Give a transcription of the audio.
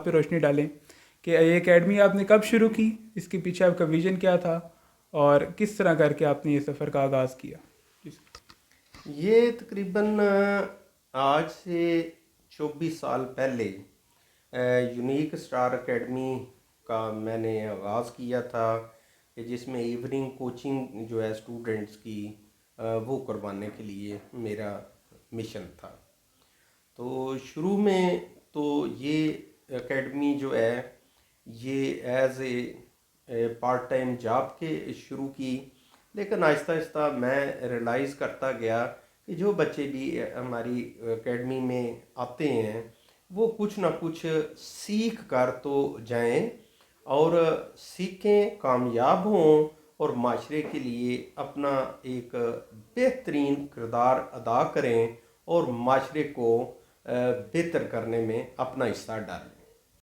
پہ روشنی ڈالیں کہ یہ اکیڈمی آپ نے کب شروع کی، اس کے پیچھے آپ کا ویژن کیا تھا، اور کس طرح کر کے آپ نے یہ سفر کا آغاز کیا؟ یہ تقریباً آج سے 24 سال پہلے یونیک اسٹار اکیڈمی کا میں نے آغاز کیا تھا، کہ جس میں ایوننگ کوچنگ جو ہے اسٹوڈنٹس کی وہ کروانے کے لیے میرا مشن تھا۔ تو شروع میں تو یہ اکیڈمی جو ہے یہ as a part time job کے شروع کی، لیکن آہستہ آہستہ میں ریئلائز کرتا گیا کہ جو بچے بھی ہماری اکیڈمی میں آتے ہیں وہ کچھ نہ کچھ سیکھ کر تو جائیں، اور سیکھیں، کامیاب ہوں، اور معاشرے کے لیے اپنا ایک بہترین کردار ادا کریں، اور معاشرے کو بہتر کرنے میں اپنا حصہ ڈالیں۔